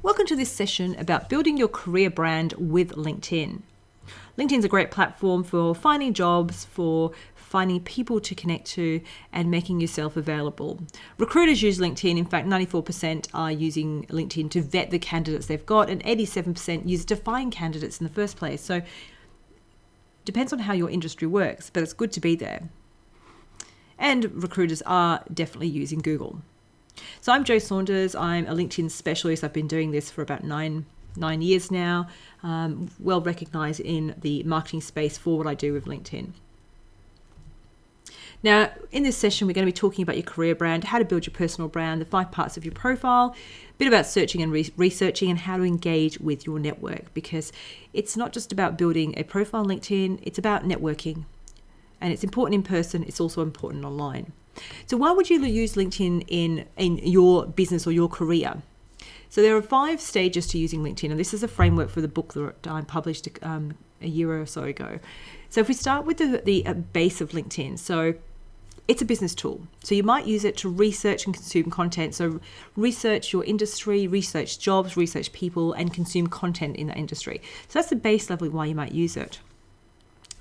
Welcome to this session about building your career brand with LinkedIn. LinkedIn is a great platform for finding jobs, for finding people to connect to, and making yourself available. Recruiters use LinkedIn. In fact, 94% are using LinkedIn to vet the candidates they've got, and 87% use it to find candidates in the first place. So depends on how your industry works, but it's good to be there. And recruiters are definitely using Google. So I'm Jo Saunders. I'm a LinkedIn specialist. I've been doing this for about nine years now, well recognized in the marketing space for what I do with LinkedIn. Now, in this session, we're going to be talking about your career brand, how to build your personal brand, the 5 parts of your profile, a bit about searching and researching, and how to engage with your network, because it's not just about building a profile on LinkedIn, it's about networking. And it's important in person, it's also important online. So why would you use LinkedIn in your business or your career? So there are 5 stages to using LinkedIn, and this is a framework for the book that I published a year or so ago. So if we start with the base of LinkedIn, so it's a business tool. So you might use it to research and consume content. So research your industry, research jobs, research people, and consume content in that industry. So that's the base level why you might use it.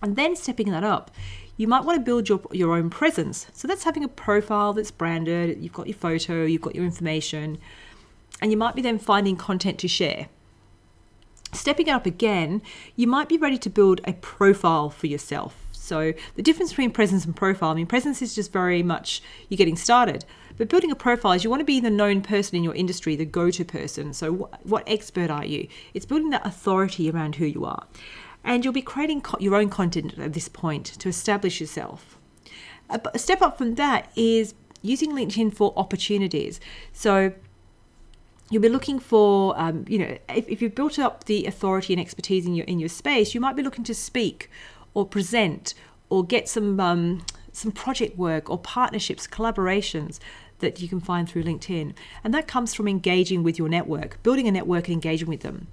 And then stepping that up, you might want to build your own presence. So that's having a profile that's branded, you've got your photo, you've got your information, and you might be then finding content to share. Stepping it up again, you might be ready to build a profile for yourself. So the difference between presence and profile, presence is just very much you're getting started. But building a profile is you want to be the known person in your industry, the go-to person. So what expert are you? It's building that authority around who you are. And you'll be creating your own content at this point to establish yourself. A step up from that is using LinkedIn for opportunities. So you'll be looking for, if you've built up the authority and expertise in your space, you might be looking to speak or present or get some project work or partnerships, collaborations that you can find through LinkedIn. And that comes from engaging with your network, building a network and engaging with them.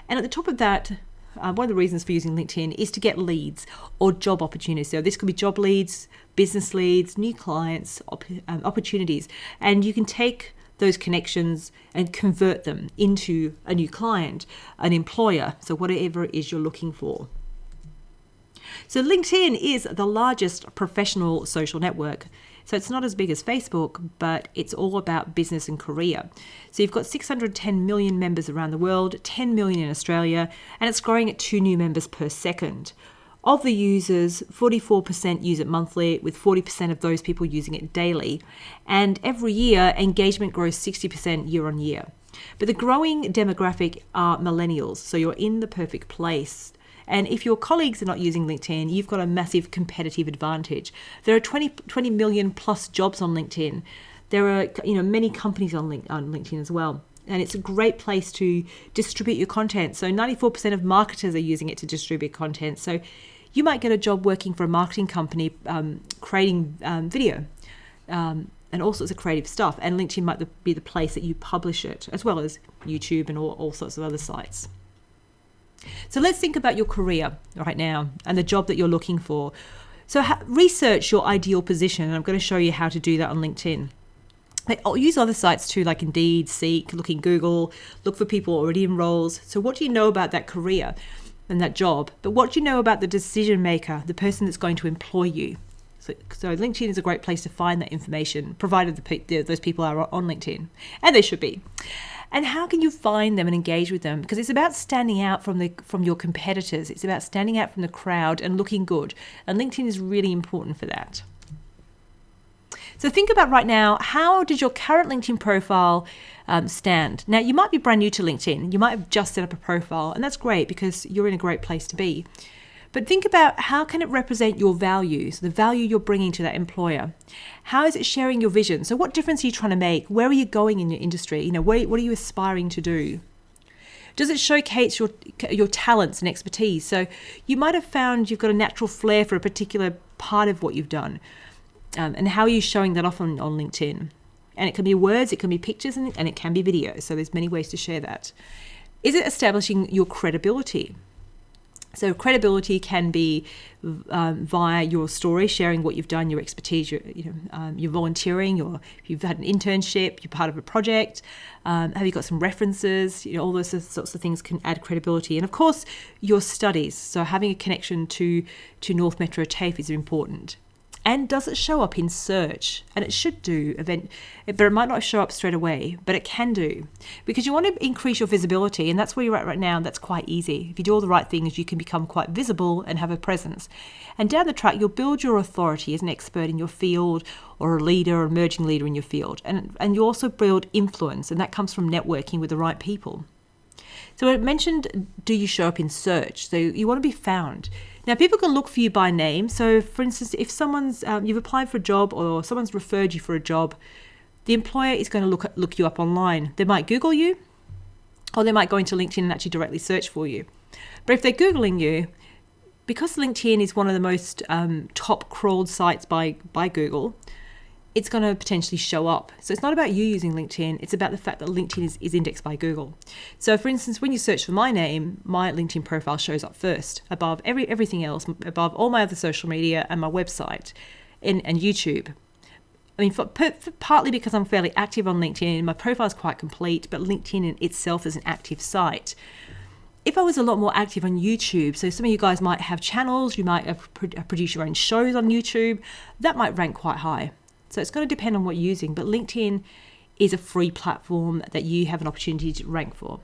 And at the top of that, one of the reasons for using LinkedIn is to get leads or job opportunities. So this could be job leads, business leads, new clients, opportunities. And you can take those connections and convert them into a new client, an employer, so whatever it is you're looking for. So LinkedIn is the largest professional social network. So it's not as big as Facebook, but it's all about business and career. So you've got 610 million members around the world, 10 million in Australia, and it's growing at 2 new members per second. Of the users, 44% use it monthly, with 40% of those people using it daily. And every year, engagement grows 60% year on year. But the growing demographic are millennials, so you're in the perfect place. And if your colleagues are not using LinkedIn, you've got a massive competitive advantage. There are 20 million plus jobs on LinkedIn. There are many companies on LinkedIn as well. And it's a great place to distribute your content. So 94% of marketers are using it to distribute content. So you might get a job working for a marketing company, creating video and all sorts of creative stuff. And LinkedIn might be the place that you publish it, as well as YouTube and all sorts of other sites. So let's think about your career right now and the job that you're looking for. So research your ideal position, and I'm going to show you how to do that on LinkedIn. I'll use other sites too, like Indeed, Seek, look in Google, look for people already in roles. So what do you know about that career and that job? But what do you know about the decision maker, the person that's going to employ you? So LinkedIn is a great place to find that information, provided those people are on LinkedIn, and they should be. And how can you find them and engage with them? Because it's about standing out from your competitors. It's about standing out from the crowd and looking good. And LinkedIn is really important for that. So think about right now, how does your current LinkedIn profile stand? Now, you might be brand new to LinkedIn. You might have just set up a profile, and that's great because you're in a great place to be. But think about how can it represent your values, the value you're bringing to that employer. How is it sharing your vision? So what difference are you trying to make? Where are you going in your industry? What are you aspiring to do? Does it showcase your talents and expertise? So you might have found you've got a natural flair for a particular part of what you've done. And how are you showing that off on LinkedIn? And it can be words, it can be pictures, and it can be video. So there's many ways to share that. Is it establishing your credibility? So credibility can be via your story, sharing what you've done, your expertise, you're volunteering, or you've had an internship, you're part of a project, have you got some references, all those sorts of things can add credibility. And of course, your studies. So having a connection to North Metro TAFE is important. And does it show up in search? And it should do, but it might not show up straight away, but it can do. Because you want to increase your visibility, and that's where you're at right now, and that's quite easy. If you do all the right things, you can become quite visible and have a presence. And down the track, you'll build your authority as an expert in your field, or a leader, or emerging leader in your field. And you also build influence, and that comes from networking with the right people. So I mentioned, do you show up in search? So you want to be found. Now, people can look for you by name. So, for instance, if someone's you've applied for a job or someone's referred you for a job, the employer is going to look you up online. They might Google you, or they might go into LinkedIn and actually directly search for you. But if they're Googling you, because LinkedIn is one of the most top crawled sites by Google, it's going to potentially show up. So it's not about you using LinkedIn, it's about the fact that LinkedIn is indexed by Google. So for instance, when you search for my name, my LinkedIn profile shows up first, above everything else, above all my other social media and my website and YouTube. I mean, partly because I'm fairly active on LinkedIn, my profile is quite complete, but LinkedIn in itself is an active site. If I was a lot more active on YouTube, so some of you guys might have channels, you might have produced your own shows on YouTube, that might rank quite high. So it's going to depend on what you're using, but LinkedIn is a free platform that you have an opportunity to rank for.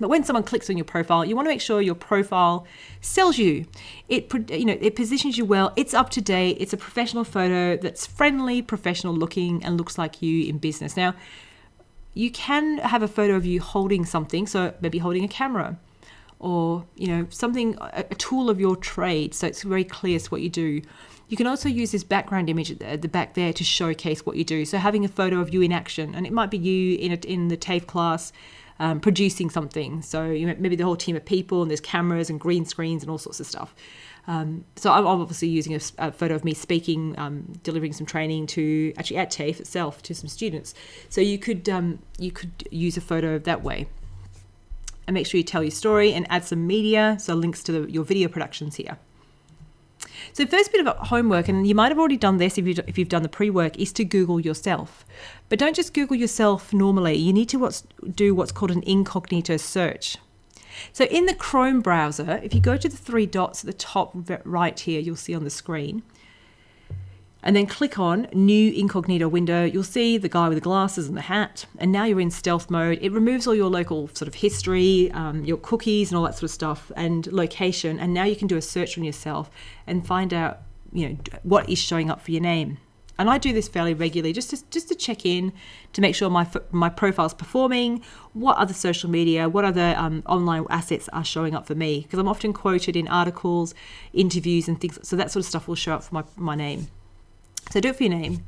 But when someone clicks on your profile, you want to make sure your profile sells you. It positions you well. It's up to date. It's a professional photo that's friendly, professional looking, and looks like you in business. Now, you can have a photo of you holding something, so maybe holding a camera, or something, a tool of your trade, so it's very clear what you do. You can also use this background image at the back there to showcase what you do. So having a photo of you in action, and it might be you in the TAFE class producing something. So maybe the whole team of people, and there's cameras and green screens and all sorts of stuff. So I'm obviously using a photo of me speaking, delivering some training to actually at TAFE itself to some students. So you could use a photo that way. And make sure you tell your story and add some media, so links to your video productions here. So first bit of homework, and you might have already done this if you've done the pre-work, is to Google yourself. But don't just Google yourself normally. You need to do what's called an incognito search. So in the Chrome browser, if you go to the three dots at the top right here, you'll see on the screen, and then click on New Incognito Window, you'll see the guy with the glasses and the hat, and now you're in stealth mode. It removes all your local sort of history, your cookies and all that sort of stuff, and location, and now you can do a search on yourself and find out what is showing up for your name. And I do this fairly regularly just to check in, to make sure my profile's performing, what other social media, what other online assets are showing up for me, because I'm often quoted in articles, interviews and things, so that sort of stuff will show up for my name. So do it for your name.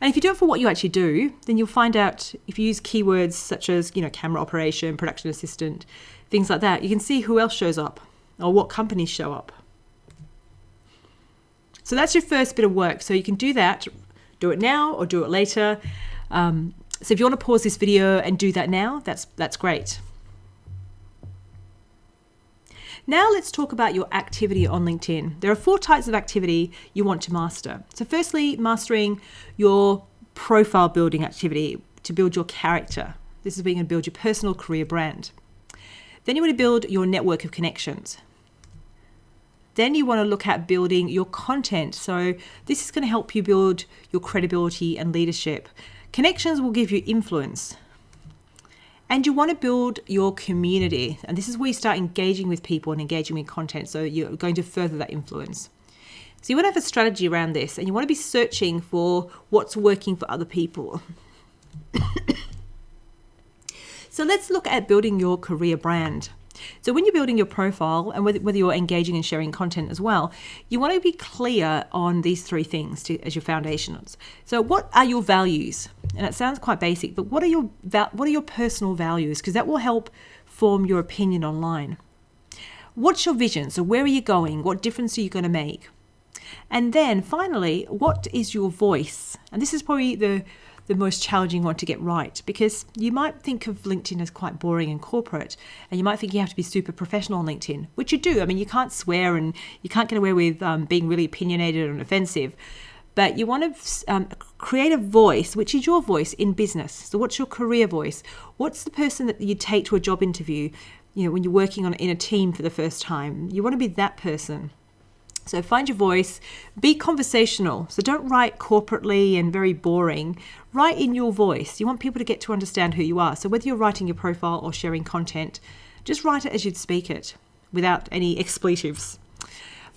And if you do it for what you actually do, then you'll find out, if you use keywords such as, camera operation, production assistant, things like that, you can see who else shows up or what companies show up. So that's your first bit of work. So you can do that, do it now or do it later. So if you want to pause this video and do that now, that's great. Now let's talk about your activity on LinkedIn. There are 4 types of activity you want to master. So firstly, mastering your profile building activity to build your character. This is where you're going to build your personal career brand. Then you want to build your network of connections. Then you want to look at building your content. So this is going to help you build your credibility and leadership. Connections will give you influence. And you want to build your community. And this is where you start engaging with people and engaging with content. So you're going to further that influence. So you want to have a strategy around this, and you want to be searching for what's working for other people. So let's look at building your career brand. So when you're building your profile, and whether you're engaging and sharing content as well, you want to be clear on these 3 things as your foundations. So what are your values? And it sounds quite basic, but what are your personal values? Because that will help form your opinion online. What's your vision? So where are you going? What difference are you going to make? And then finally, what is your voice? And this is probably the the most challenging one to get right, because you might think of LinkedIn as quite boring and corporate, and you might think you have to be super professional on LinkedIn, which you do. I mean, you can't swear and you can't get away with being really opinionated and offensive, but you want to create a voice, which is your voice in business. So what's your career voice? What's the person that you take to a job interview, when you're working in a team for the first time? You want to be that person. So find your voice, be conversational. So don't write corporately and very boring. Write in your voice. You want people to get to understand who you are. So whether you're writing your profile or sharing content, just write it as you'd speak it without any expletives.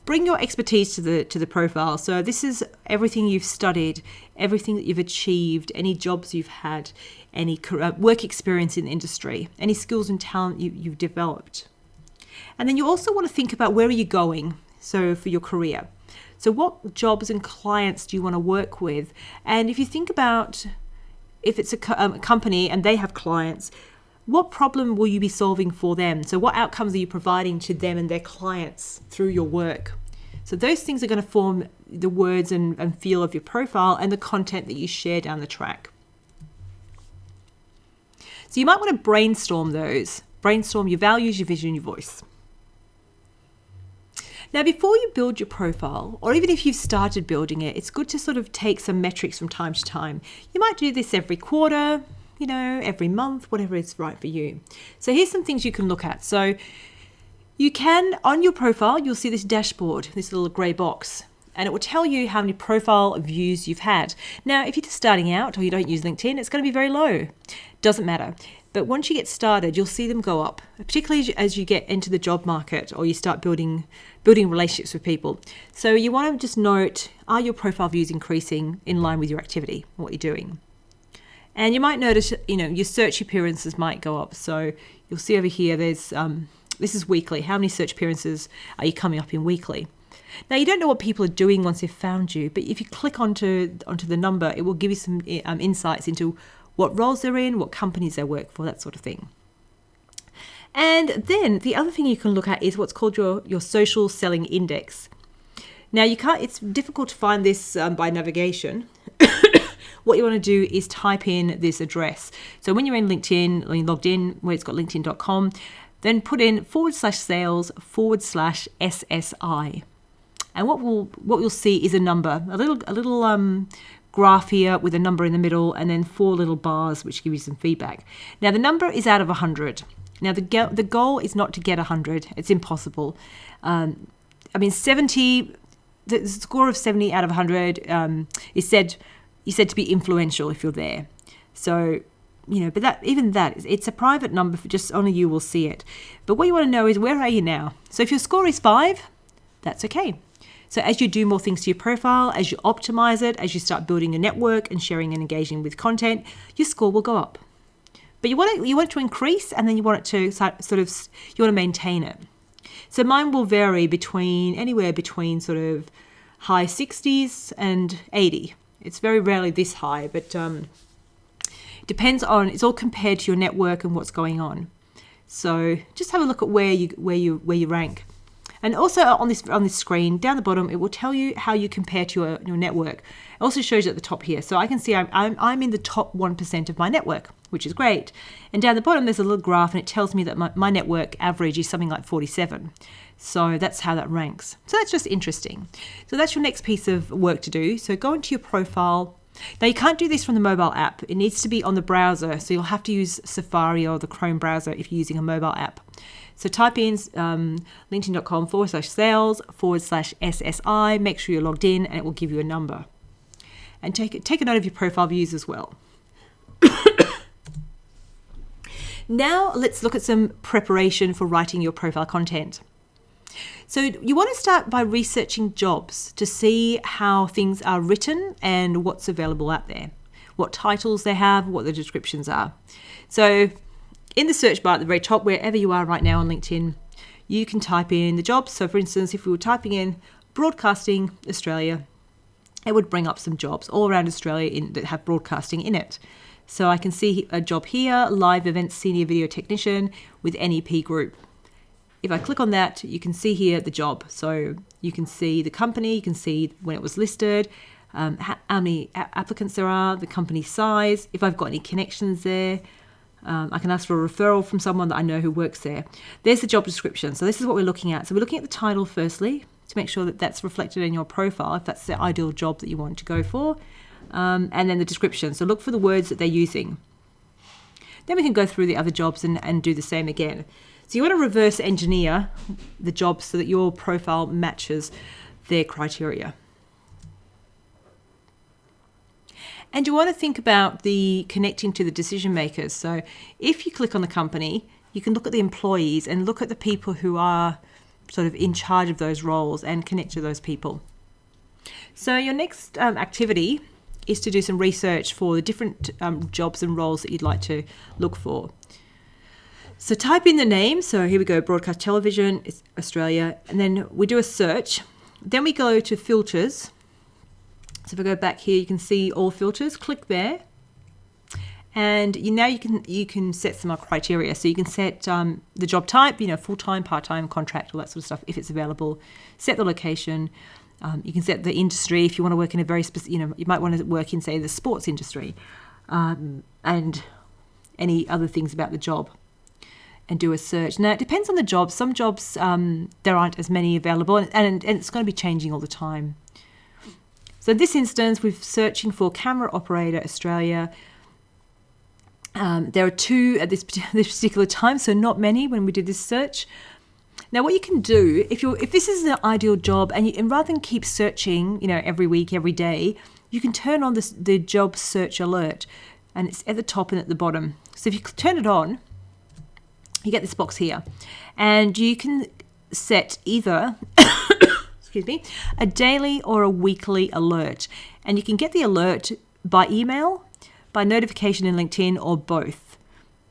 Bring your expertise to the profile. So this is everything you've studied, everything that you've achieved, any jobs you've had, any work experience in the industry, any skills and talent you've developed. And then you also want to think about, where are you going? So for your career. So what jobs and clients do you want to work with? And if you think about, if it's a company and they have clients, what problem will you be solving for them? So what outcomes are you providing to them and their clients through your work? So those things are going to form the words and feel of your profile and the content that you share down the track. So you might want to brainstorm those. Brainstorm your values, your vision, your voice. Now, before you build your profile, or even if you've started building it, it's good to sort of take some metrics from time to time. You might do this every quarter, every month, whatever is right for you. So here's some things you can look at. So you can, on your profile, you'll see this dashboard, this little grey box, and it will tell you how many profile views you've had. Now, if you're just starting out or you don't use LinkedIn, it's going to be very low. Doesn't matter. But once you get started, you'll see them go up, particularly as you get into the job market or you start building relationships with people. So you want to just note, are your profile views increasing in line with your activity, what you're doing? And you might notice, your search appearances might go up. So you'll see over here, there's this is weekly. How many search appearances are you coming up in weekly? Now, you don't know what people are doing once they've found you, but if you click onto the number, it will give you some insights into what roles they're in, what companies they work for, that sort of thing. And then the other thing you can look at is what's called your social selling index. Now, it's difficult to find this by navigation. What you want to do is type in this address. So when you're in LinkedIn, when you're logged in, where it's got linkedin.com, then put in /sales/SSI. And what you'll see is a number, a little graph here with a number in the middle, and then 4 little bars which give you some feedback. Now, the number is out of 100. Now, the goal is not to get 100. It's impossible. 70, the score of 70 out of 100 is said to be influential if you're there. So, but it's a private number, for just only you will see it. But what you want to know is, where are you now? So if your score is 5, that's okay. So as you do more things to your profile, as you optimize it, as you start building a network and sharing and engaging with content, your score will go up. But you want it to increase, and then you want it to you want to maintain it. So mine will vary anywhere between sort of high 60s and 80. It's very rarely this high, but it depends on. It's all compared to your network and what's going on. So just have a look at where you rank. And also on this screen down the bottom, it will tell you how you compare to your network. It also shows you at the top here. So I can see I'm in the top 1% of my network, which is great. And down the bottom, there's a little graph, and it tells me that my network average is something like 47. So that's how that ranks. So that's just interesting. So that's your next piece of work to do. So go into your profile. Now, you can't do this from the mobile app. It needs to be on the browser. So you'll have to use Safari or the Chrome browser if you're using a mobile app. So type in linkedin.com /sales/SSI. Make sure you're logged in, and it will give you a number. And take a note of your profile views as well. Now let's look at some preparation for writing your profile content. So you want to start by researching jobs to see how things are written and what's available out there, what titles they have, what the descriptions are. So in the search bar at the very top, wherever you are right now on LinkedIn, you can type in the jobs. So for instance, if we were typing in broadcasting Australia, it would bring up some jobs all around Australia that have broadcasting in it. So I can see a job here, live events senior video technician with NEP Group. If I click on that, you can see here the job. So you can see the company, you can see when it was listed, how many applicants there are, the company size, if I've got any connections there. I can ask for a referral from someone that I know who works there. There's the job description. So this is what we're looking at. So we're looking at the title firstly to make sure that that's reflected in your profile, if that's the ideal job that you want to go for. And then the description. So look for the words that they're using. Then we can go through the other jobs and do the same again. So you want to reverse engineer the jobs so that your profile matches their criteria. And you want to think about the connecting to the decision makers. So if you click on the company, you can look at the employees and look at the people who are sort of in charge of those roles and connect to those people. So your next activity is to do some research for the different jobs and roles that you'd like to look for. So type in the name. So here we go, broadcast television, it's Australia. And then we do a search. Then we go to filters. So if I go back here, you can see all filters. Click there, and now you can set some criteria. So you can set the job type, full-time, part-time, contract, all that sort of stuff if it's available. Set the location. You can set the industry if you want to work in a very specific. You might want to work in, say, the sports industry, and any other things about the job. And do a search. Now it depends on the job. Some jobs there aren't as many available, and it's going to be changing all the time. So in this instance, we're searching for camera operator Australia. There are 2 at this particular time, so not many when we did this search. Now, what you can do, if this is an ideal job, and rather than keep searching, every week, every day, you can turn on the job search alert, and it's at the top and at the bottom. So if you turn it on, you get this box here, and you can set either a daily or a weekly alert. And you can get the alert by email, by notification in LinkedIn, or both,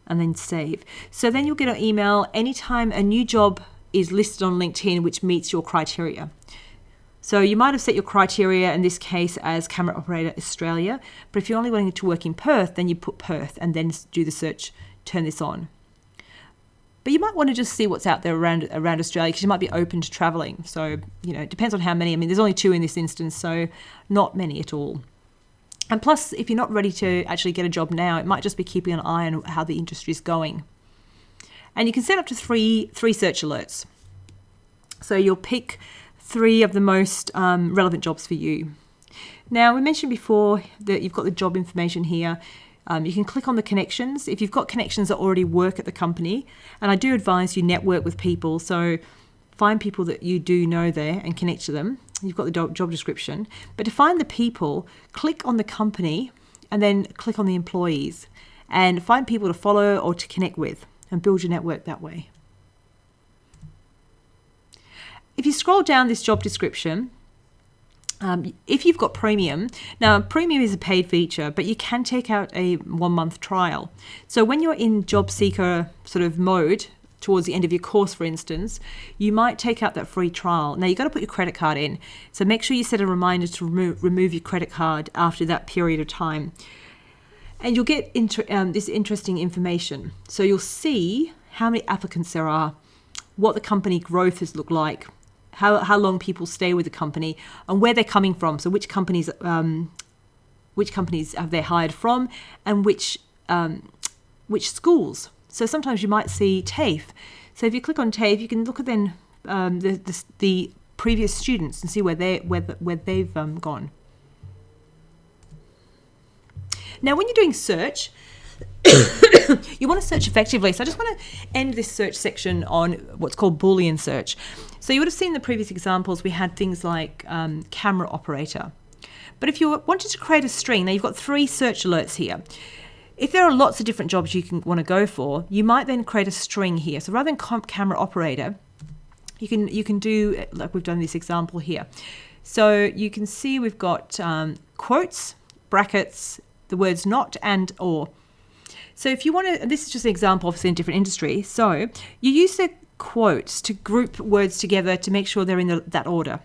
and then save. So then you'll get an email anytime a new job is listed on LinkedIn which meets your criteria. So you might have set your criteria in this case as camera operator Australia, but if you're only wanting to work in Perth, then you put Perth and then do the search, turn this on. But you might want to just see what's out there around Australia, because you might be open to travelling. So, it depends on how many. I mean, there's only 2 in this instance, so not many at all. And plus, if you're not ready to actually get a job now, it might just be keeping an eye on how the industry is going. And you can set up to three search alerts. So you'll pick 3 of the most relevant jobs for you. Now, we mentioned before that you've got the job information here. You can click on the connections. If you've got connections that already work at the company, and I do advise you network with people, so find people that you do know there and connect to them. You've got the job description. But to find the people, click on the company and then click on the employees and find people to follow or to connect with and build your network that way. If you scroll down this job description, if you've got premium, now premium is a paid feature, but you can take out a 1-month trial. So when you're in job seeker sort of mode towards the end of your course, for instance, you might take out that free trial. Now you've got to put your credit card in. So make sure you set a reminder to remove your credit card after that period of time. And you'll get this interesting information. So you'll see how many applicants there are, what the company growth has looked like, how long people stay with the company, and where they're coming from. So which companies have they hired from, and which schools. So sometimes you might see TAFE. So if you click on TAFE, you can look at then the previous students and see where they've gone. Now, when you're doing search, you want to search effectively. So I just want to end this search section on what's called Boolean search. So you would have seen the previous examples, we had things like camera operator. But if you wanted to create a string, now you've got 3 search alerts here. If there are lots of different jobs you can want to go for, you might then create a string here. So rather than camera operator, you can do like we've done this example here. So you can see we've got quotes, brackets, the words not and or. So if you want to, this is just an example, obviously in different industries. So you use the quotes to group words together to make sure they're in that order.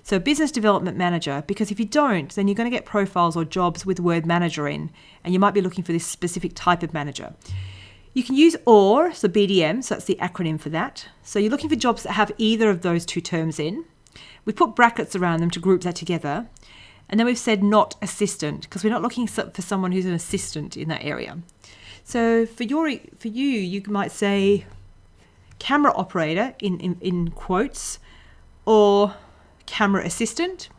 So business development manager, because if you don't, then you're going to get profiles or jobs with the word manager in, and you might be looking for this specific type of manager. You can use OR, so BDM, so that's the acronym for that. So you're looking for jobs that have either of those 2 terms in. We put brackets around them to group that together. And then we've said not assistant, because we're not looking for someone who's an assistant in that area. So for you might say camera operator in quotes, or camera assistant,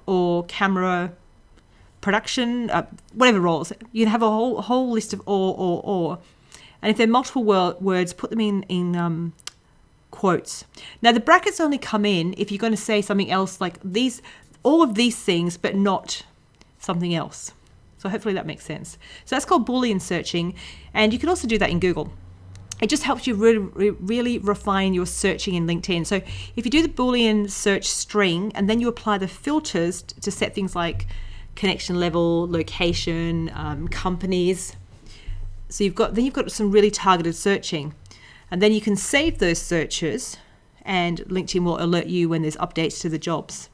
or camera production, whatever roles. You can have a whole list of or. And if they're multiple words, put them in quotes. Now the brackets only come in if you're going to say something else like all of these things, but not something else. So hopefully that makes sense. So that's called Boolean searching, and you can also do that in Google. It just helps you really refine your searching in LinkedIn. So if you do the Boolean search string and then you apply the filters to set things like connection level, location, companies. So you've got some really targeted searching, and then you can save those searches, and LinkedIn will alert you when there's updates to the jobs.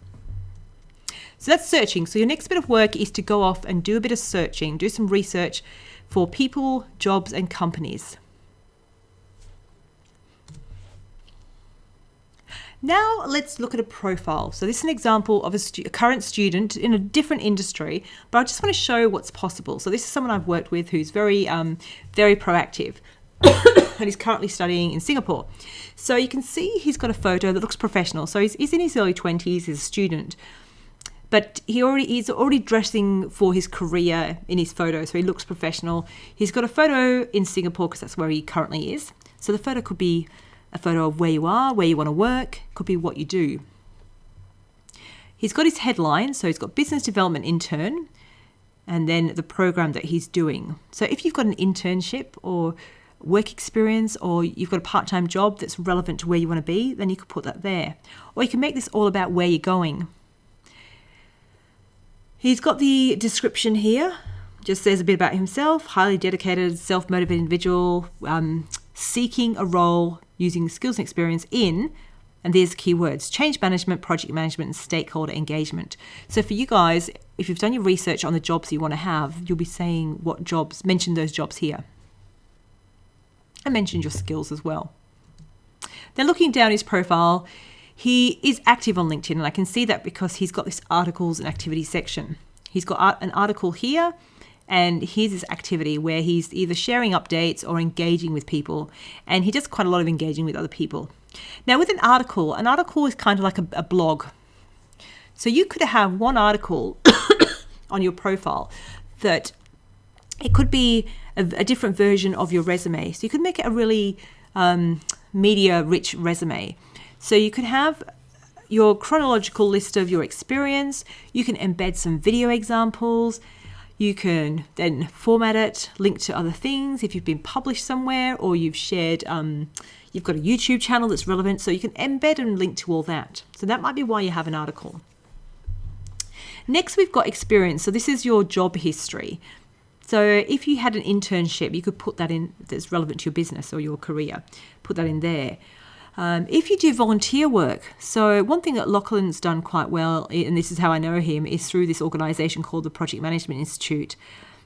So that's searching. So your next bit of work is to go off and do a bit of searching, do some research for people, jobs, and companies. Now let's look at a profile. So this is an example of a current student in a different industry, but I just want to show what's possible. So this is someone I've worked with who's very proactive and he's currently studying in Singapore. So you can see he's got a photo that looks professional. So he's in his early 20s, he's a student, but he's already dressing for his career in his photo. So he looks professional. He's got a photo in Singapore because that's where he currently is. So the photo could be a photo of where you are, where you want to work, could be what you do. He's got his headline, so he's got business development intern, and then the program that he's doing. So if you've got an internship or work experience, or you've got a part-time job that's relevant to where you want to be, then you could put that there. Or you can make this all about where you're going. He's got the description here, just says a bit about himself, highly dedicated, self-motivated individual, seeking a role using skills and experience in, and there's keywords, change management, project management, and stakeholder engagement. So for you guys, if you've done your research on the jobs you want to have, you'll be saying what jobs, mention those jobs here. I mentioned your skills as well. Then looking down his profile, he is active on LinkedIn, and I can see that because he's got this articles and activities section. He's got an article here, and here's his activity where he's either sharing updates or engaging with people. And he does quite a lot of engaging with other people. Now with an article is kind of like a blog. So you could have one article on your profile that it could be a different version of your resume. So you could make it a really media-rich resume. So you could have your chronological list of your experience. You can embed some video examples. You can then format it, link to other things if you've been published somewhere, or you've shared, you've got a YouTube channel that's relevant, so you can embed and link to all that. So that might be why you have an article. Next, we've got experience. So this is your job history. So if you had an internship, you could put that in that's relevant to your business or your career. Put that in there. If you do volunteer work, so one thing that Lachlan's done quite well, and this is how I know him, is through this organisation called the Project Management Institute.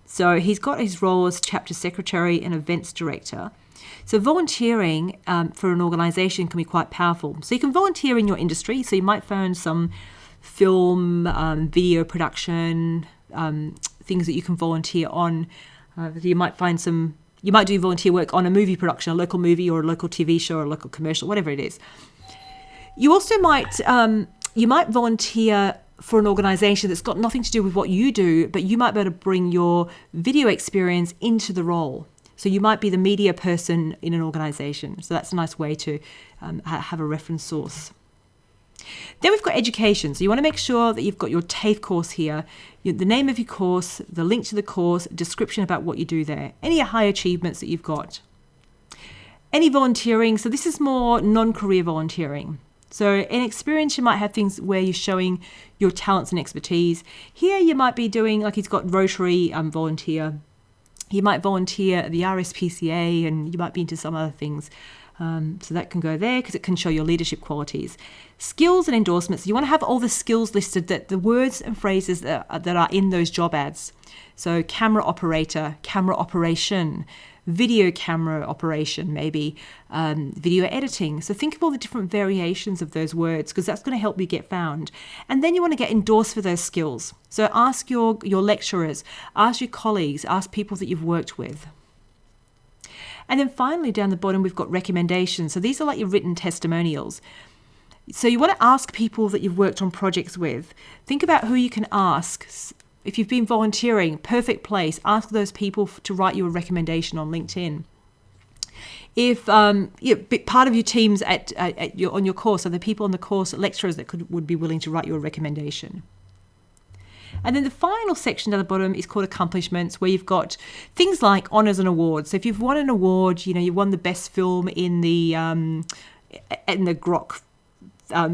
So he's got his role as chapter secretary and events director. So volunteering for an organisation can be quite powerful. So you can volunteer in your industry. So you might find some film, video production, things that you can volunteer on. You might do volunteer work on a movie production, a local movie or a local TV show or a local commercial, whatever it is. You also might volunteer for an organisation that's got nothing to do with what you do, but you might be able to bring your video experience into the role. So you might be the media person in an organisation. So that's a nice way to have a reference source. Then we've got education. So you want to make sure that you've got your TAFE course here, the name of your course, the link to the course, description about what you do there, any high achievements that you've got. Any volunteering. So this is more non-career volunteering. So in experience, you might have things where you're showing your talents and expertise. Here you might be doing, like he's got Rotary volunteer. You might volunteer at the RSPCA, and you might be into some other things. So that can go there because it can show your leadership qualities. Skills and endorsements. You want to have all the skills listed, that the words and phrases that are in those job ads. So camera operator, camera operation, video camera operation, maybe video editing. So think of all the different variations of those words, because that's going to help you get found. And then you want to get endorsed for those skills. So ask your lecturers, ask your colleagues, ask people that you've worked with. And then finally, down the bottom, we've got recommendations. So these are like your written testimonials. So you want to ask people that you've worked on projects with. Think about who you can ask. If you've been volunteering, perfect place. Ask those people to write you a recommendation on LinkedIn. If part of your teams on your course, are the people on the course, lecturers that would be willing to write you a recommendation. And then the final section down the bottom is called accomplishments, where you've got things like honours and awards. So if you've won an award, you won the best film in the Grok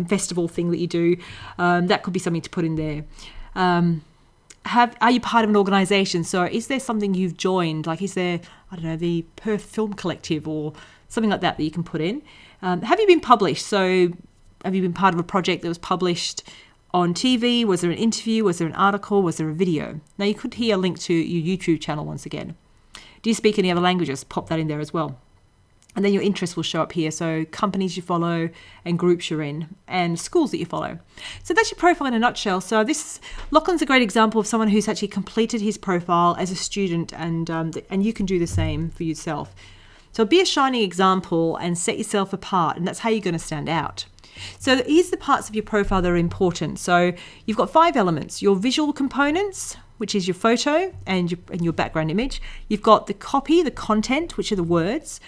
festival thing that you do, that could be something to put in there. Are you part of an organisation? So is there something you've joined? Like, is there, I don't know, the Perth Film Collective or something like that you can put in? Have you been published? So have you been part of a project that was published on TV? Was there an interview? Was there an article? Was there a video? Now you could hear a link to your YouTube channel once again. Do you speak any other languages? Pop that in there as well. And then your interests will show up here. So companies you follow and groups you're in and schools that you follow. So that's your profile in a nutshell. So Lachlan's a great example of someone who's actually completed his profile as a student, and you can do the same for yourself. So be a shining example and set yourself apart, and that's how you're going to stand out. So here's the parts of your profile that are important. So you've got 5 elements: your visual components, which is your photo and your background image. You've got the copy, the content, which are the words.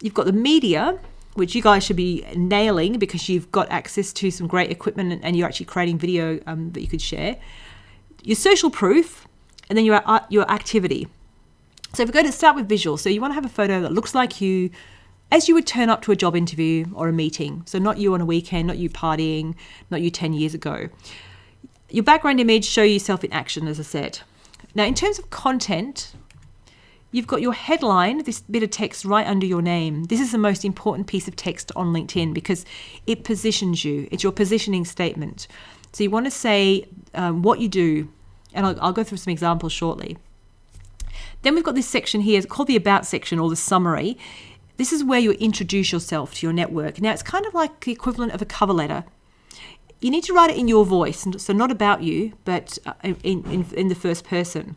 You've got the media, which you guys should be nailing because you've got access to some great equipment and you're actually creating video that you could share. Your social proof, and then your activity. So if we're going to start with visual, so you want to have a photo that looks like you as you would turn up to a job interview or a meeting. So not you on a weekend, not you partying, not you 10 years ago. Your background image, show yourself in action, as I said. Now, in terms of content, you've got your headline, this bit of text right under your name. This is the most important piece of text on LinkedIn because it positions you. It's your positioning statement. So you want to say what you do, and I'll go through some examples shortly. Then we've got this section here, it's called the About section or the summary. This is where you introduce yourself to your network. Now, it's kind of like the equivalent of a cover letter. You need to write it in your voice, so not about you, but in the first person.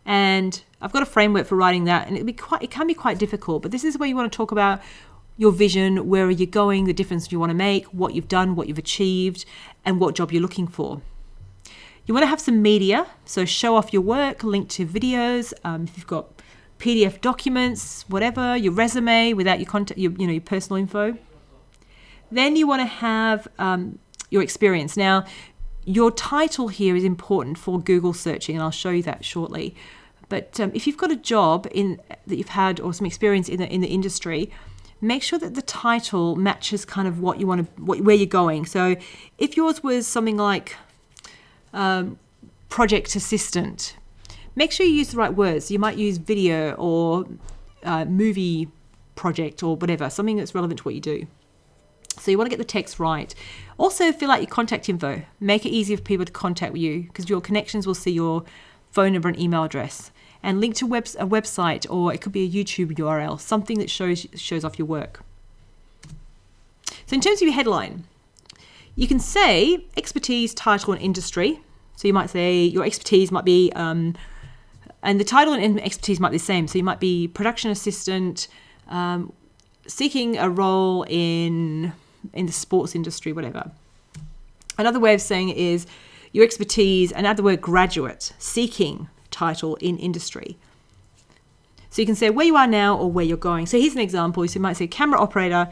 And I've got a framework for writing that, and it can be quite difficult, but this is where you want to talk about your vision, where are you going, the difference you want to make, what you've done, what you've achieved, and what job you're looking for. You want to have some media, so show off your work, link to videos, if you've got PDF documents, whatever, your resume without your contact, your personal info. Then you want to have your experience. Now, your title here is important for Google searching, and I'll show you that shortly. But if you've got a job that you've had or some experience in the industry, make sure that the title matches kind of what you want to, where you're going. So if yours was something like project assistant, make sure you use the right words. You might use video or movie project or whatever, something that's relevant to what you do. So you want to get the text right. Also, fill out your contact info. Make it easy for people to contact you because your connections will see your phone number and email address. And link to a website, or it could be a YouTube URL, something that shows off your work. So in terms of your headline, you can say expertise, title, and industry. So you might say your expertise might be, and the title and expertise might be the same. So you might be production assistant, seeking a role in the sports industry, whatever. Another way of saying it is your expertise, and add the word graduate, seeking title in industry. So you can say where you are now or where you're going. So here's an example. So you might say camera operator,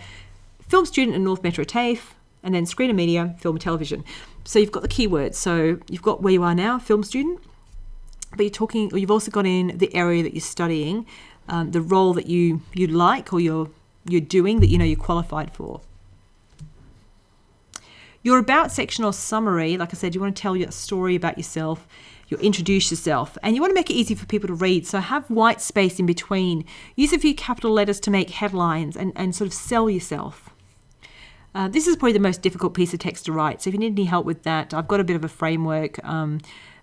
film student at North Metro TAFE, and then screen and media, film and television. So you've got the keywords. So you've got where you are now, film student, but you've also got in the area that you're studying, the role that you like or you're doing that you're qualified for. Your about section or summary, like I said, you want to tell your story about yourself, you introduce yourself, and you want to make it easy for people to read. So have white space in between. Use a few capital letters to make headlines and sort of sell yourself. This is probably the most difficult piece of text to write. So if you need any help with that, I've got a bit of a framework.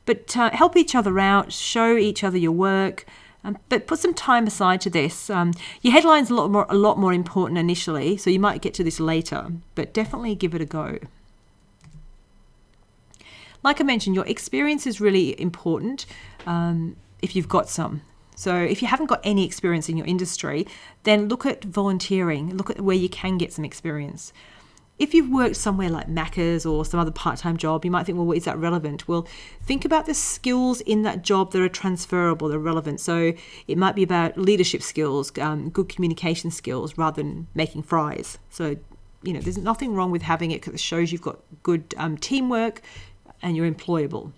But help each other out, show each other your work, But put some time aside to this. Your headline's a lot more important initially, so you might get to this later, but definitely give it a go. Like I mentioned, your experience is really important if you've got some. So if you haven't got any experience in your industry, then look at volunteering. Look at where you can get some experience. If you've worked somewhere like Macca's or some other part-time job, you might think, well, is that relevant? Well, think about the skills in that job that are transferable, they're relevant. So it might be about leadership skills, good communication skills, rather than making fries. So, there's nothing wrong with having it because it shows you've got good teamwork and you're employable.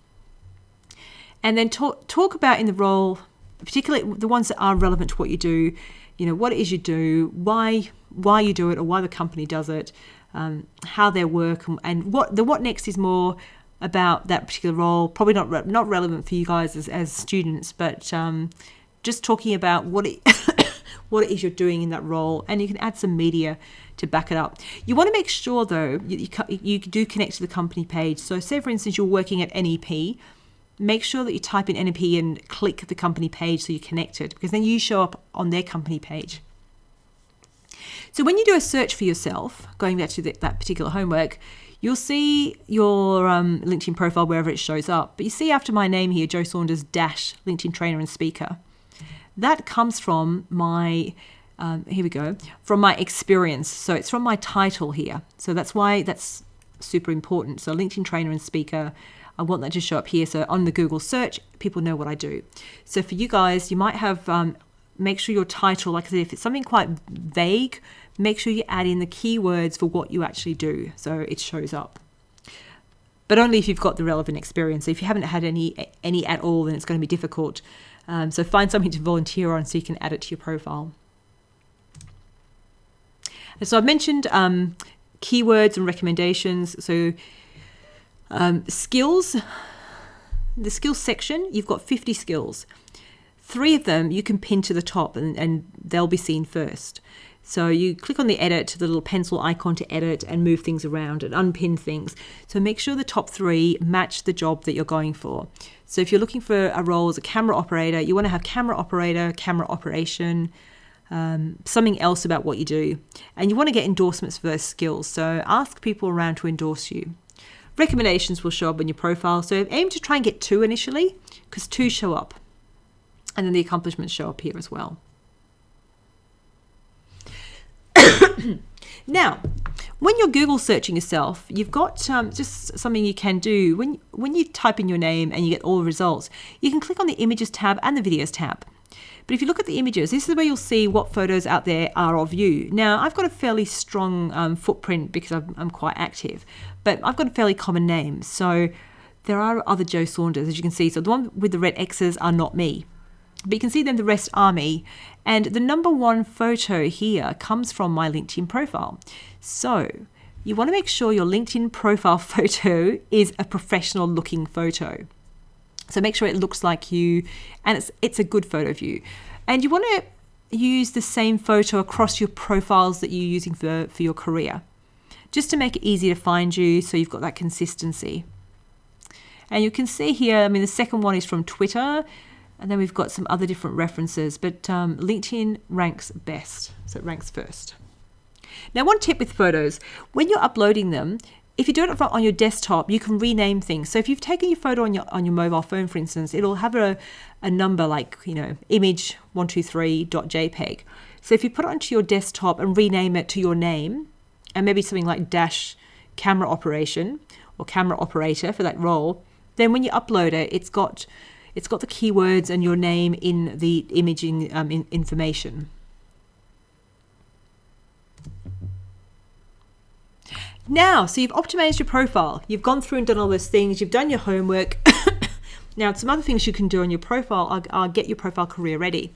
And then talk about in the role, particularly the ones that are relevant to what you do, what it is you do, why you do it, or why the company does it, how they work, and what next is more about that particular role. Probably not relevant for you guys as students, but just talking about what it is you're doing in that role, and you can add some media to back it up. You want to make sure though you do connect to the company page. So say for instance you're working at NEP, make sure that you type in NEP and click the company page so you're connected, because then you show up on their company page. So when you do a search for yourself, going back to that particular homework, you'll see your LinkedIn profile wherever it shows up. But you see after my name here, Jo Saunders - LinkedIn trainer and speaker. That comes from my, from my experience. So it's from my title here. So that's why that's super important. So LinkedIn trainer and speaker, I want that to show up here. So on the Google search, people know what I do. So for you guys, you might have, make sure your title, like I said, if it's something quite vague, make sure you add in the keywords for what you actually do so it shows up. But only if you've got the relevant experience. So if you haven't had any at all, then it's going to be difficult. So find something to volunteer on so you can add it to your profile. And so I've mentioned keywords and recommendations. So skills, the skills section, you've got 50 skills. 3 of them you can pin to the top and they'll be seen first. So you click on the edit, the little pencil icon to edit and move things around and unpin things. So make sure the top 3 match the job that you're going for. So if you're looking for a role as a camera operator, you want to have camera operator, camera operation, something else about what you do. And you want to get endorsements for those skills. So ask people around to endorse you. Recommendations will show up in your profile. So aim to try and get 2 initially, because 2 show up. And then the accomplishments show up here as well. Now, when you're Google searching yourself, you've got just something you can do. When you type in your name and you get all the results, you can click on the Images tab and the Videos tab. But if you look at the images, this is where you'll see what photos out there are of you. Now, I've got a fairly strong footprint because I'm quite active, but I've got a fairly common name. So there are other Jo Saunders, as you can see. So the one with the red X's are not me. But you can see then the rest are me. And the number 1 photo here comes from my LinkedIn profile. So you want to make sure your LinkedIn profile photo is a professional looking photo. So make sure it looks like you and it's a good photo of you. And you want to use the same photo across your profiles that you're using for your career, just to make it easy to find you so you've got that consistency. And you can see here, the second one is from Twitter. And then we've got some other different references, but LinkedIn ranks best, so it ranks first. Now, one tip with photos, when you're uploading them, if you do it on your desktop, you can rename things. So if you've taken your photo on your mobile phone, for instance, it'll have a number like, image123.jpg. So if you put it onto your desktop and rename it to your name, and maybe something like -camera operation or camera operator for that role, then when you upload it, it's got the keywords and your name in the imaging information. Now, so you've optimized your profile. You've gone through and done all those things. You've done your homework. Now, some other things you can do on your profile are get your profile career ready.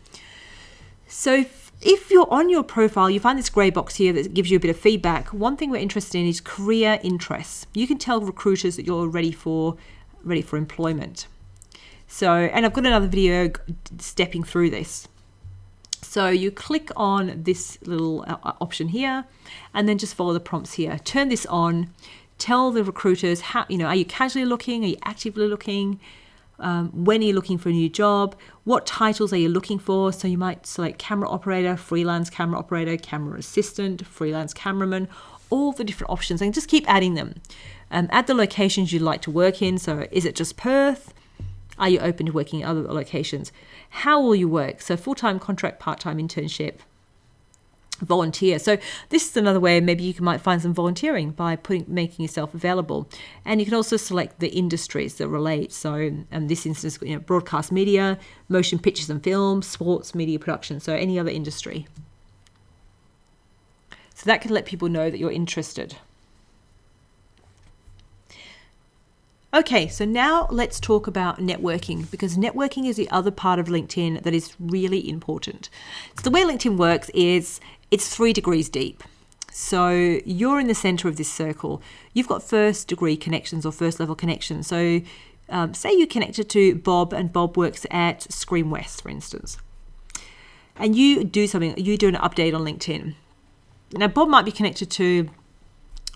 So if you're on your profile, you find this grey box here that gives you a bit of feedback. One thing we're interested in is career interests. You can tell recruiters that you're ready for employment. So, and I've got another video stepping through this. So you click on this little option here and then just follow the prompts here. Turn this on, tell the recruiters how, are you casually looking? Are you actively looking? when are you looking for a new job? What titles are you looking for? So you might select camera operator, freelance camera operator, camera assistant, freelance cameraman, all the different options, and just keep adding them. Add the locations you'd like to work in. So is it just Perth? Are you open to working in other locations? How will you work? So full-time contract, part-time internship, volunteer. So this is another way maybe you might find some volunteering by making yourself available. And you can also select the industries that relate. So in this instance, broadcast media, motion pictures and films, sports media production. So any other industry. So that can let people know that you're interested. Okay, so now let's talk about networking, because networking is the other part of LinkedIn that is really important. So the way LinkedIn works is it's 3 degrees deep. So you're in the center of this circle. You've got first degree connections or first level connections. So say you're connected to Bob, and Bob works at Screen West, for instance. And you do an update on LinkedIn. Now, Bob might be connected to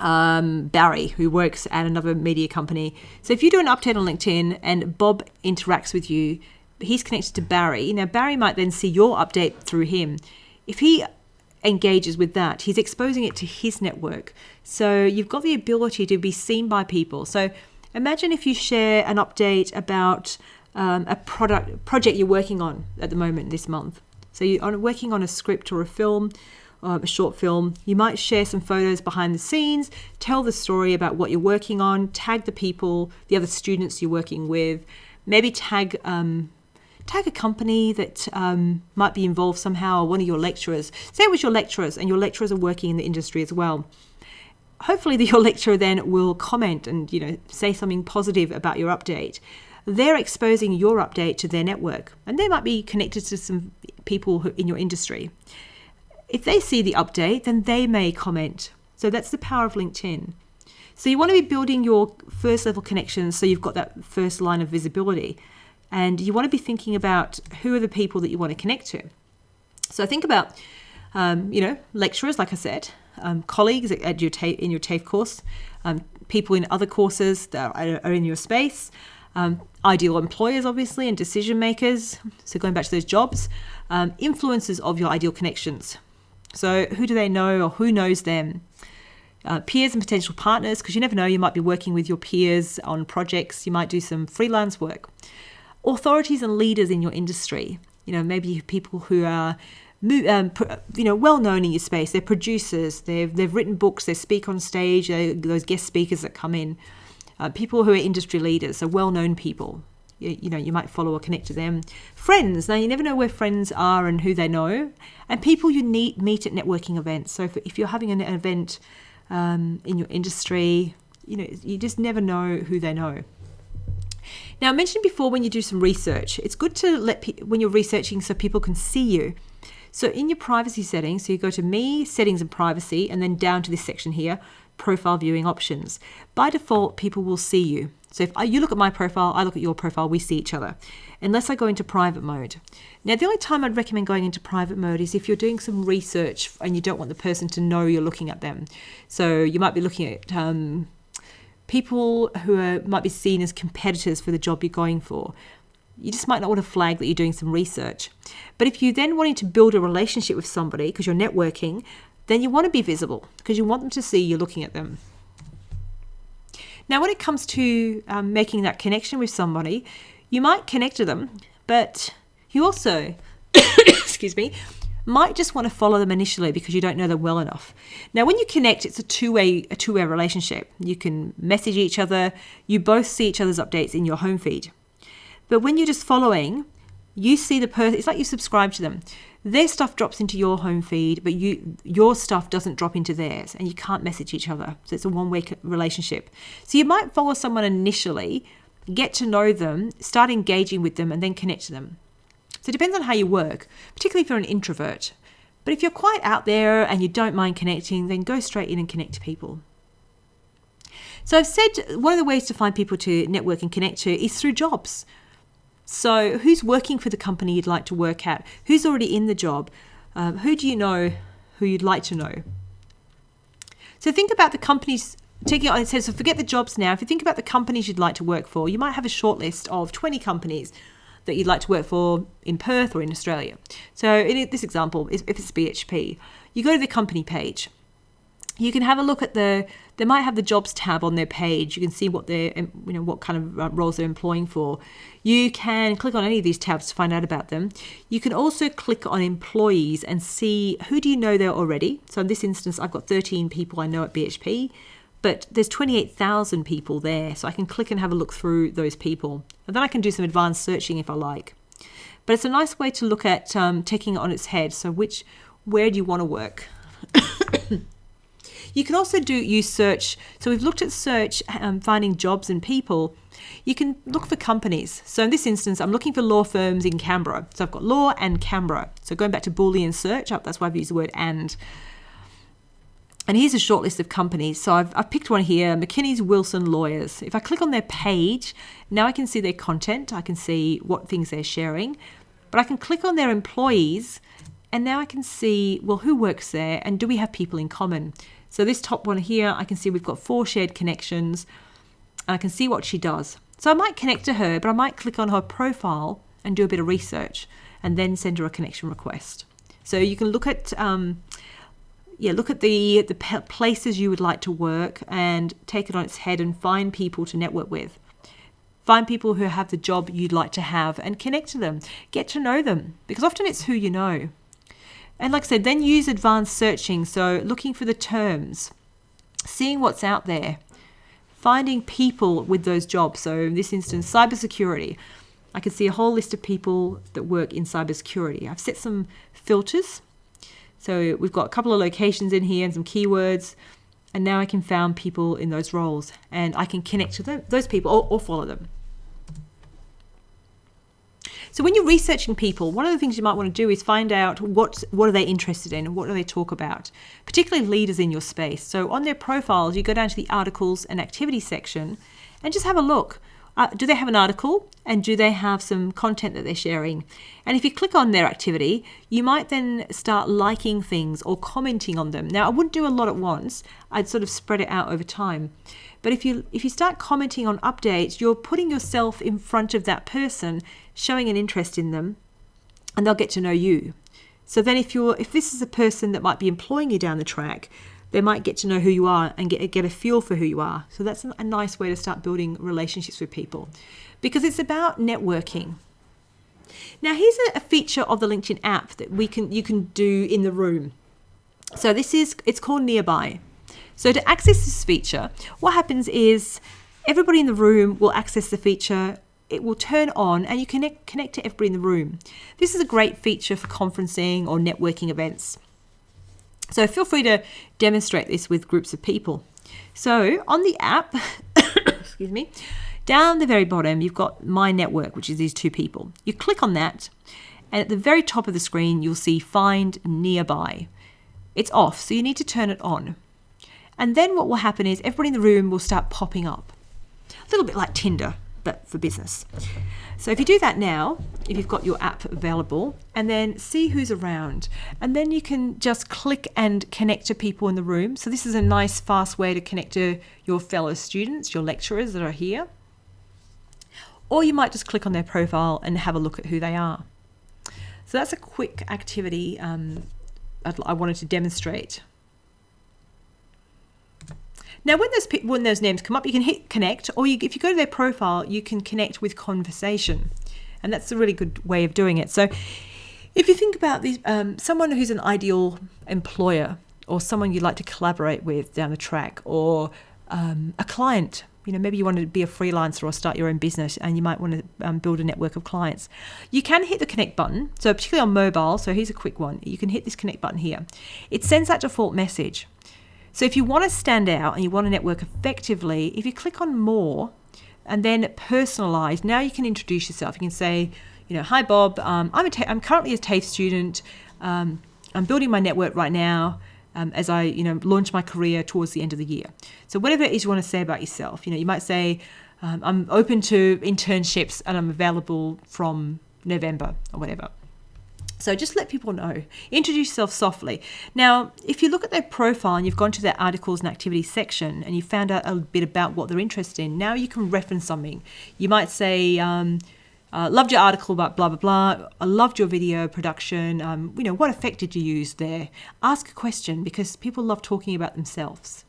Barry, who works at another media company. So if you do an update on LinkedIn and Bob interacts with you, he's connected to Barry. Now, Barry might then see your update through him. If he engages with that, he's exposing it to his network. So you've got the ability to be seen by people. So imagine if you share an update about a project you're working on at the moment this month. So you're working on a script or a film, a short film. You might share some photos behind the scenes, tell the story about what you're working on, tag the people, the other students you're working with, maybe tag a company that might be involved somehow, or one of your lecturers. Say it was your lecturers, and your lecturers are working in the industry as well. Hopefully your lecturer then will comment and say something positive about your update. They're exposing your update to their network, and they might be connected to some people in your industry. If they see the update, then they may comment. So that's the power of LinkedIn. So you want to be building your first level connections so you've got that first line of visibility. And you want to be thinking about who are the people that you want to connect to. So think about, lecturers, like I said, colleagues in your TAFE course, people in other courses that are in your space, ideal employers, obviously, and decision makers. So going back to those jobs, influencers of your ideal connections. So who do they know, or who knows them? Peers and potential partners, because you never know, you might be working with your peers on projects. You might do some freelance work. Authorities and leaders in your industry. Maybe people who are well known in your space. They're producers. They've written books. They speak on stage. Those guest speakers that come in. People who are industry leaders, so well-known people. You might follow or connect to them. Friends. Now, you never know where friends are and who they know. And people you meet at networking events. So if you're having an event in your industry, you just never know who they know. Now, I mentioned before, when you do some research, it's good to when you're researching so people can see you. So in your privacy settings, so you go to Me, Settings and Privacy, and then down to this section here, Profile Viewing Options. By default, people will see you. So if you look at my profile, I look at your profile, we see each other, unless I go into private mode. Now, the only time I'd recommend going into private mode is if you're doing some research and you don't want the person to know you're looking at them. So you might be looking at people who might be seen as competitors for the job you're going for. You just might not want to flag that you're doing some research. But if you then wanting to build a relationship with somebody because you're networking, then you want to be visible because you want them to see you're looking at them. Now, when it comes to making that connection with somebody, you might connect to them, but you also, might just want to follow them initially because you don't know them well enough. Now, when you connect, it's a two-way relationship. You can message each other. You both see each other's updates in your home feed. But when you're just following, you see the person. It's like you subscribe to them. Their stuff drops into your home feed, but your stuff doesn't drop into theirs, and you can't message each other. So it's a one-way relationship. So you might follow someone initially, get to know them, start engaging with them, and then connect to them. So it depends on how you work, particularly if you're an introvert. But if you're quite out there and you don't mind connecting, then go straight in and connect to people. So I've said one of the ways to find people to network and connect to is through jobs. So who's working for the company you'd like to work at? Who's already in the job? Who do you know who you'd like to know? So think about the companies taking it on its head, so forget the jobs now. If you think about the companies you'd like to work for, you might have a short list of 20 companies that you'd like to work for in Perth or in Australia. So in this example, if it's BHP, you go to the company page. You can have a look at they might have the jobs tab on their page. You can see what what kind of roles they're employing for. You can click on any of these tabs to find out about them. You can also click on employees and see who do you know there already. So in this instance, I've got 13 people I know at BHP, but there's 28,000 people there. So I can click and have a look through those people. And then I can do some advanced searching if I like. But it's a nice way to look at taking it on its head. So where do you want to work? You can also use search. So we've looked at search, finding jobs and people. You can look for companies. So in this instance, I'm looking for law firms in Canberra. So I've got law and Canberra. So going back to Boolean search, that's why I've used the word and. And here's a short list of companies. So I've picked one here, McKinney's Wilson Lawyers. If I click on their page, now I can see their content. I can see what things they're sharing. But I can click on their employees, and now I can see, well, who works there and do we have people in common? So this top one here, I can see we've got 4 shared connections, and I can see what she does. So I might connect to her, but I might click on her profile and do a bit of research and then send her a connection request. So you can look at the places you would like to work and take it on its head and find people to network with. Find people who have the job you'd like to have and connect to them. Get to know them, because often it's who you know. And like I said, then use advanced searching. So looking for the terms, seeing what's out there, finding people with those jobs. So in this instance, cybersecurity. I can see a whole list of people that work in cybersecurity. I've set some filters. So we've got a couple of locations in here and some keywords. And now I can find people in those roles, and I can connect to those people or follow them. So when you're researching people, one of the things you might want to do is find out what are they interested in and what do they talk about, particularly leaders in your space. So on their profiles, you go down to the articles and activities section and just have a look. Do they have an article, and do they have some content that they're sharing? And if you click on their activity, you might then start liking things or commenting on them. Now, I wouldn't do a lot at once. I'd sort of spread it out over time. But if you start commenting on updates, you're putting yourself in front of that person, showing an interest in them, and they'll get to know you. So then if this is a person that might be employing you down the track, they might get to know who you are and get a feel for who you are. So that's a nice way to start building relationships with people, because it's about networking. Now, here's a feature of the LinkedIn app that you can do in the room. So it's called Nearby. So to access this feature, what happens is everybody in the room will access the feature. It will turn on and you connect to everybody in the room. This is a great feature for conferencing or networking events. So feel free to demonstrate this with groups of people. So on the app, excuse me, down the very bottom, you've got My Network, which is these 2 people. You click on that, and at the very top of the screen, you'll see Find Nearby. It's off, so you need to turn it on. And then what will happen is everybody in the room will start popping up. A little bit like Tinder, but for business. So if you do that now, if you've got your app available, and then see who's around, and then you can just click and connect to people in the room. So this is a nice, fast way to connect to your fellow students, your lecturers that are here. Or you might just click on their profile and have a look at who they are. So that's a quick activity I wanted to demonstrate. Now, when those names come up, you can hit connect, or if you go to their profile, you can connect with conversation. And that's a really good way of doing it. So if you think about these, someone who's an ideal employer, or someone you'd like to collaborate with down the track, or a client, maybe you want to be a freelancer or start your own business and you might want to build a network of clients. You can hit the connect button. So particularly on mobile, so here's a quick one. You can hit this connect button here. It sends that default message. So if you want to stand out and you want to network effectively, if you click on more and then personalize, now you can introduce yourself. You can say, hi Bob, I'm currently a TAFE student. I'm building my network right now as I launch my career towards the end of the year. So whatever it is you want to say about yourself, you might say, I'm open to internships and I'm available from November or whatever. So just let people know. Introduce yourself softly. Now, if you look at their profile and you've gone to their articles and activities section and you found out a bit about what they're interested in, now you can reference something. You might say, loved your article about blah, blah, blah. I loved your video production. What effect did you use there? Ask a question, because people love talking about themselves.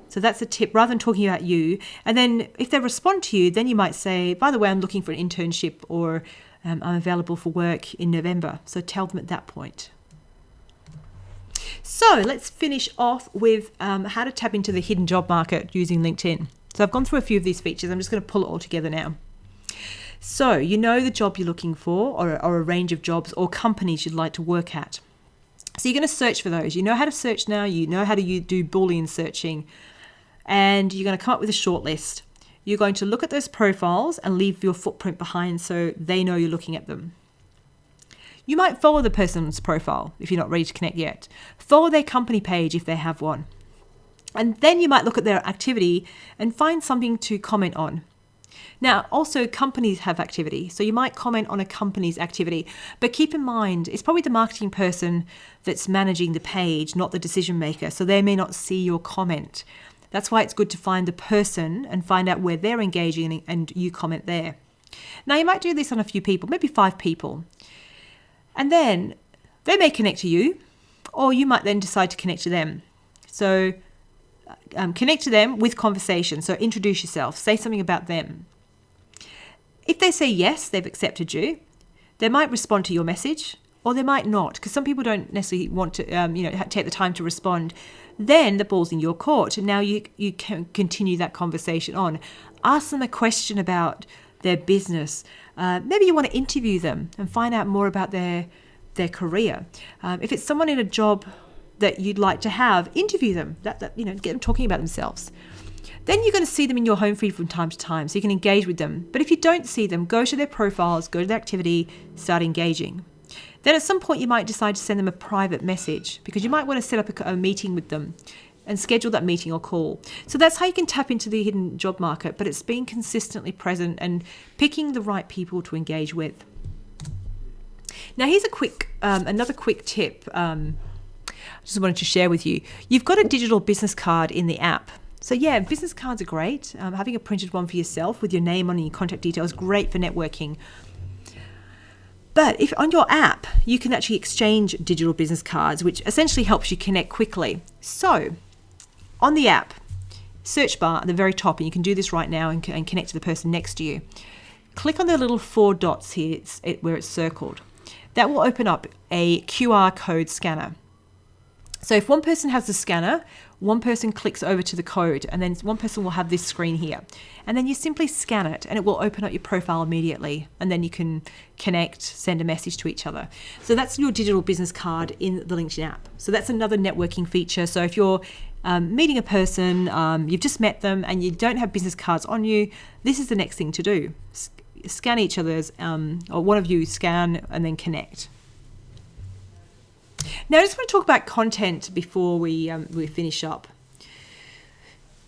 So that's a tip, rather than talking about you. And then if they respond to you, then you might say, by the way, I'm looking for an internship, or I'm available for work in November. So tell them at that point. So let's finish off with how to tap into the hidden job market using LinkedIn. So I've gone through a few of these features. I'm just going to pull it all together now. So you know the job you're looking for, or a range of jobs or companies you'd like to work at. So you're going to search for those. You know how to search now. You know how to do Boolean searching. And you're going to come up with a short list. You're going to look at those profiles and leave your footprint behind so they know you're looking at them. You might follow the person's profile if you're not ready to connect yet. Follow their company page if they have one. And then you might look at their activity and find something to comment on. Now, also companies have activity, so you might comment on a company's activity, but keep in mind, it's probably the marketing person that's managing the page, not the decision maker, so they may not see your comment. That's why it's good to find the person and find out where they're engaging and you comment there. Now, you might do this on a few people, maybe 5 people. And then they may connect to you, or you might then decide to connect to them. So connect to them with conversation. So introduce yourself, say something about them. If they say yes, they've accepted you, they might respond to your message, or they might not, because some people don't necessarily want to take the time to respond. Then the ball's in your court. Now you can continue that conversation on. Ask them a question about their business. Maybe you want to interview them and find out more about their career. If it's someone in a job that you'd like to have, interview them. Get them talking about themselves. Then you're going to see them in your home feed from time to time, so you can engage with them. But if you don't see them, go to their profiles, go to their activity, start engaging. Then at some point you might decide to send them a private message, because you might want to set up a meeting with them and schedule that meeting or call. So that's how you can tap into the hidden job market, but it's being consistently present and picking the right people to engage with. Now here's another quick tip I just wanted to share with you. You've got a digital business card in the app. So yeah, business cards are great. Having a printed one for yourself with your name on and your contact details, great for networking. But if on your app, you can actually exchange digital business cards, which essentially helps you connect quickly. So on the app, search bar at the very top, and you can do this right now and connect to the person next to you. Click on the little 4 dots here where it's circled. That will open up a QR code scanner. So if one person has the scanner, one person clicks over to the code, and then one person will have this screen here. And then you simply scan it and it will open up your profile immediately. And then you can connect, send a message to each other. So that's your digital business card in the LinkedIn app. So that's another networking feature. So if you're meeting a person, you've just met them and you don't have business cards on you, this is the next thing to do. Scan each other's, or one of you scan and then connect. Now, I just want to talk about content before we finish up.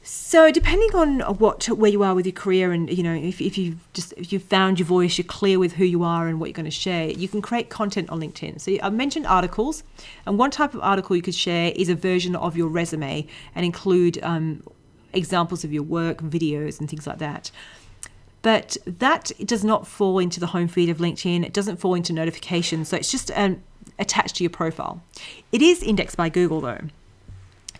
So, depending on where you are with your career, and if you've found your voice, you're clear with who you are and what you're going to share, you can create content on LinkedIn. So, I mentioned articles, and one type of article you could share is a version of your resume and include examples of your work, videos, and things like that. But that does not fall into the home feed of LinkedIn. It doesn't fall into notifications. So it's just attached to your profile. It is indexed by Google though.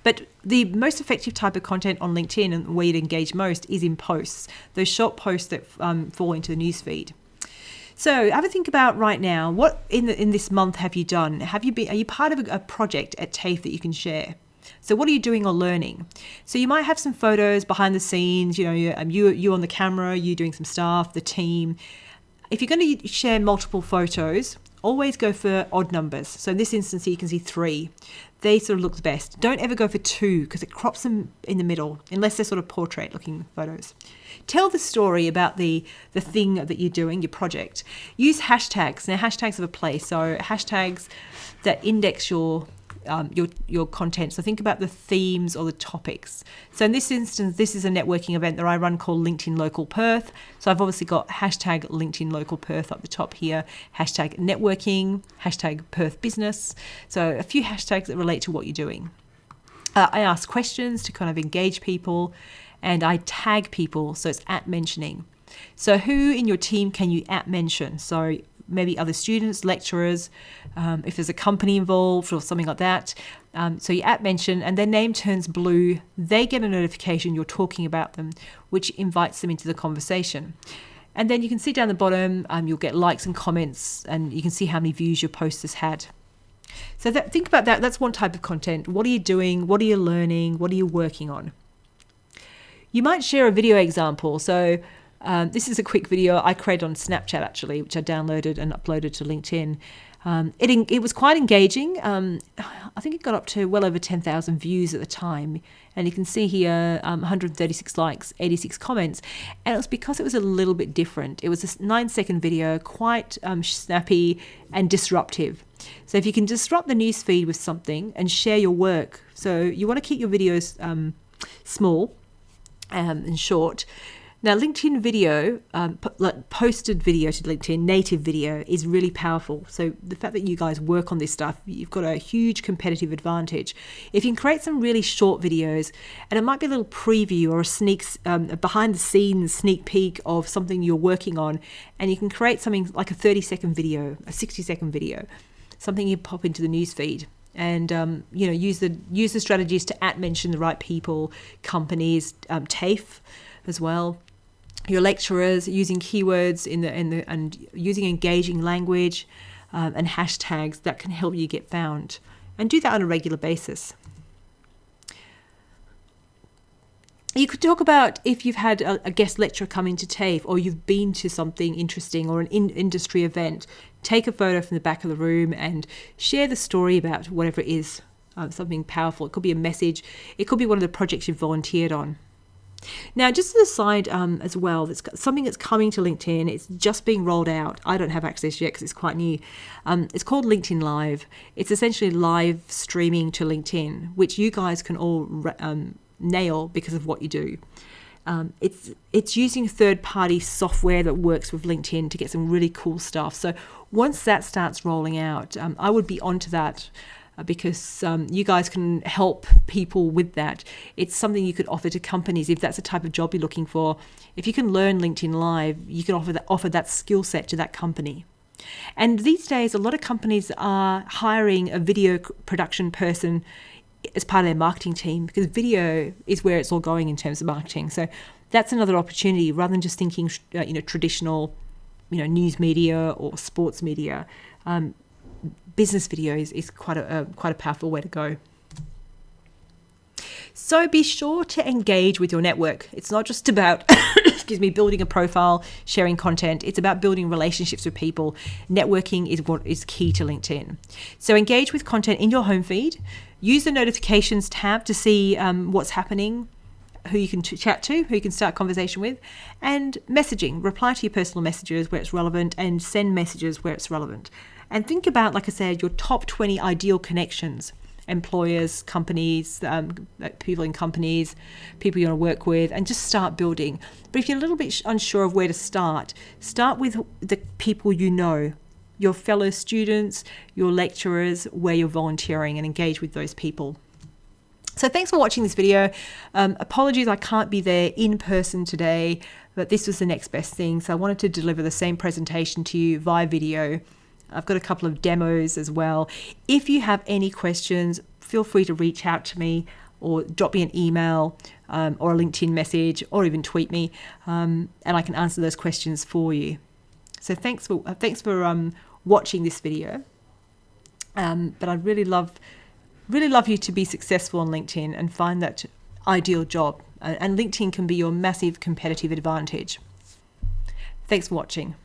But the most effective type of content on LinkedIn and where you'd engage most is in posts, those short posts that fall into the newsfeed. So have a think about right now, what in this month have you done? Are you part of a project at TAFE that you can share? So what are you doing or learning? So you might have some photos behind the scenes, you on the camera, you doing some stuff, the team. If you're going to share multiple photos, always go for odd numbers. So in this instance here, you can see 3. They sort of look the best. Don't ever go for 2 because it crops them in the middle, unless they're sort of portrait looking photos. Tell the story about the thing that you're doing, your project. Use hashtags. Now hashtags have a place. So hashtags that index your your content. So think about the themes or the topics. So in this instance, this is a networking event that I run called LinkedIn Local Perth. So I've obviously got hashtag LinkedIn Local Perth up the top here, hashtag networking, hashtag Perth business. So a few hashtags that relate to what you're doing. I ask questions to kind of engage people, and I tag people, so it's at mentioning. So who in your team can you at mention? So maybe other students, lecturers, if there's a company involved or something like that. So you at mention and their name turns blue. They get a notification you're talking about them, which invites them into the conversation. And then you can see down the bottom, you'll get likes and comments, and you can see how many views your post has had. So think about that. That's one type of content. What are you doing? What are you learning? What are you working on? You might share a video example. So this is a quick video I created on Snapchat, actually, which I downloaded and uploaded to LinkedIn. It was quite engaging. I think it got up to well over 10,000 views at the time. And you can see here 136 likes, 86 comments. And it was because it was a little bit different. It was a 9-second video, quite snappy and disruptive. So if you can disrupt the newsfeed with something and share your work, so you want to keep your videos small and short. Now, LinkedIn video, posted video to LinkedIn, native video is really powerful. So the fact that you guys work on this stuff, you've got a huge competitive advantage. If you can create some really short videos, and it might be a little preview or a behind the scenes sneak peek of something you're working on, and you can create something like a 30-second video, a 60-second video, something you pop into the newsfeed. And use the strategies to at mention the right people, companies, TAFE as well. Your lecturers, using keywords and using engaging language and hashtags that can help you get found, and do that on a regular basis. You could talk about if you've had a guest lecturer come into TAFE, or you've been to something interesting or an industry event. Take a photo from the back of the room and share the story about whatever it is, something powerful. It could be a message. It could be one of the projects you've volunteered on. Now, just as a side as well, that's something that's coming to LinkedIn. It's just being rolled out. I don't have access yet because it's quite new. It's called LinkedIn Live. It's essentially live streaming to LinkedIn, which you guys can all nail because of what you do. It's using third-party software that works with LinkedIn to get some really cool stuff. So once that starts rolling out, I would be onto that. Because you guys can help people with that. It's something you could offer to companies if that's the type of job you're looking for. If you can learn LinkedIn Live, you can offer that skill set to that company. And these days, a lot of companies are hiring a video production person as part of their marketing team, because video is where it's all going in terms of marketing. So that's another opportunity, rather than just thinking traditional news media or sports media. Business videos is quite a powerful way to go. So be sure to engage with your network. It's not just about building a profile, sharing content. It's about building relationships with people. Networking is what is key to LinkedIn. So engage with content in your home feed. Use the notifications tab to see what's happening, who you can chat to, who you can start conversation with, and messaging. Reply to your personal messages where it's relevant, and send messages where it's relevant. And think about, like I said, your top 20 ideal connections, employers, companies, people in companies, people you want to work with, and just start building. But if you're a little bit unsure of where to start with the people you know, your fellow students, your lecturers, where you're volunteering, and engage with those people. So thanks for watching this video. Apologies I can't be there in person today, but this was the next best thing. So I wanted to deliver the same presentation to you via video. I've got a couple of demos as well. If you have any questions, feel free to reach out to me, or drop me an email or a LinkedIn message, or even tweet me, and I can answer those questions for you. So thanks for watching this video. But I'd really love you to be successful on LinkedIn and find that ideal job. And LinkedIn can be your massive competitive advantage. Thanks for watching.